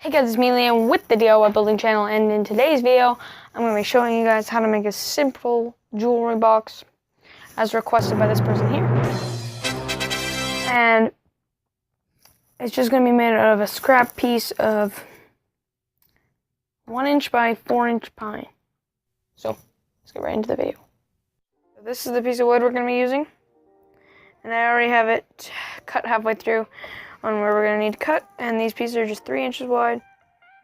Hey guys, it's me Liam with the DIY building channel, and in today's video I'm going to be showing you guys how to make a simple jewelry box as requested by this person here. And it's just going to be made out of a scrap piece of 1 inch by 4 inch pine. So let's get right into the video. So this is the piece of wood we're going to be using, and I already have it cut halfway through on where we're going to need to cut, and these pieces are just 3 inches wide,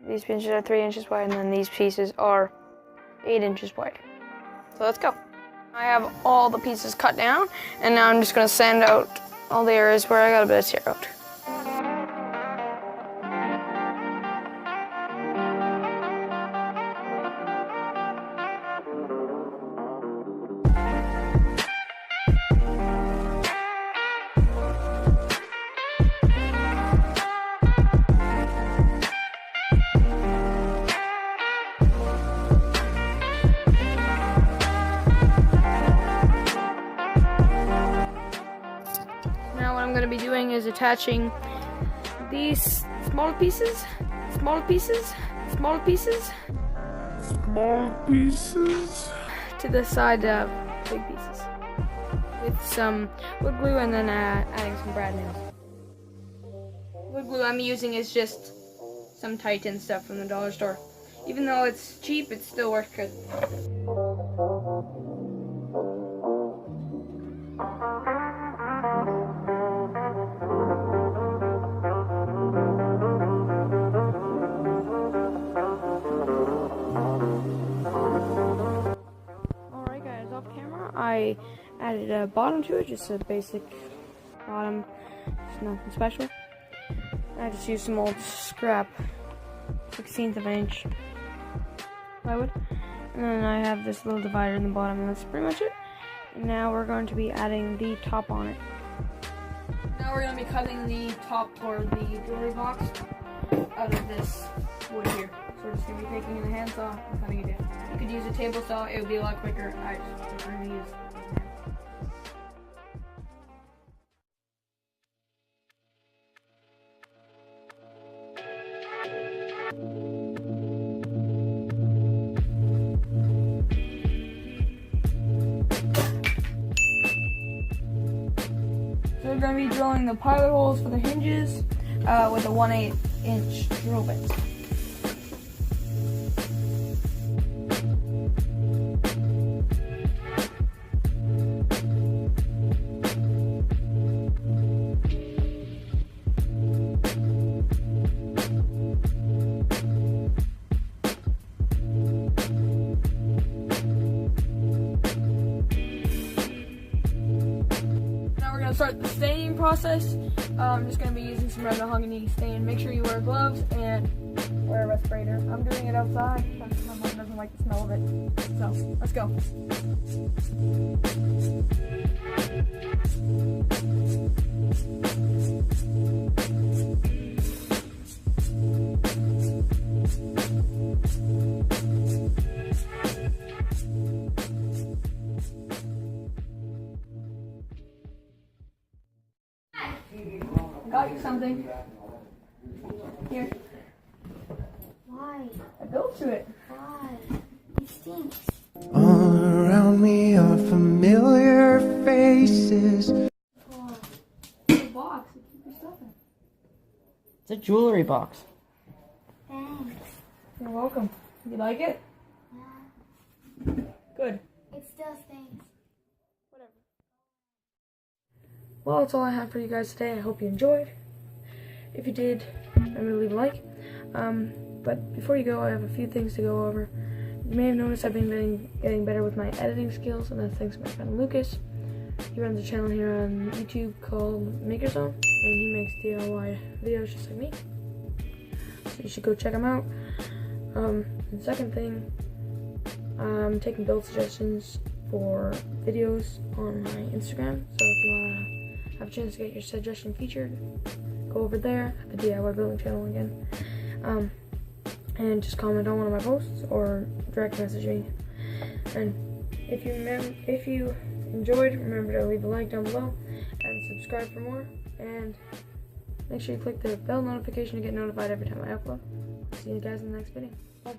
these pieces are 3 inches wide, and then these pieces are 8 inches wide. So let's go. I have all the pieces cut down, and now I'm just going to sand out all the areas where I got a bit of tear out. I'm going to be doing is attaching these small pieces to the side of big pieces with some wood glue, and then adding some brad nails. Wood glue I'm using is just some Titan stuff from the dollar store. Even though it's cheap, it still works good. I added a bottom to it, just a basic bottom, just nothing special. I just used some old scrap 1/16 of an inch plywood, and then I have this little divider in the bottom, and that's pretty much it. And now we're going to be adding the top on it. Now we're going to be cutting the top for the jewelry box out of this wood here. So we're just going to be taking the handsaw and cutting it down. You could use a table saw, it would be a lot quicker. I just prefer to use hand. So we're going to be drilling the pilot holes for the hinges with a 1/8 inch drill bit. Start the staining process. I'm just going to be using some red mahogany stain. Make sure you wear gloves and wear a respirator. I'm doing it outside because my mom doesn't like the smell of it. So let's go. Got you something. Here. Why? I built to it. Why? It stinks. All around me are familiar faces. Oh, it's a box. Keep your stuff in. It's a jewelry box. Thanks. You're welcome. You like it? Yeah. Good. It still stinks. Whatever. Well, that's all I have for you guys today. I hope you enjoyed. If you did, remember to leave a like. But before you go, I have a few things to go over. You may have noticed I've been getting better with my editing skills, and that's thanks to my friend Lucas. He runs a channel here on YouTube called Maker Zone, and he makes DIY videos just like me. So you should go check him out. And the second thing, I'm taking build suggestions for videos on my Instagram. So if you want to have a chance to get your suggestion featured, go over there at the DIY building channel again, and just comment on one of my posts or direct message me. And if you enjoyed, remember to leave a like down below and subscribe for more. And Make sure you click the bell notification to get notified every time I upload. See you guys in the next video. Bye.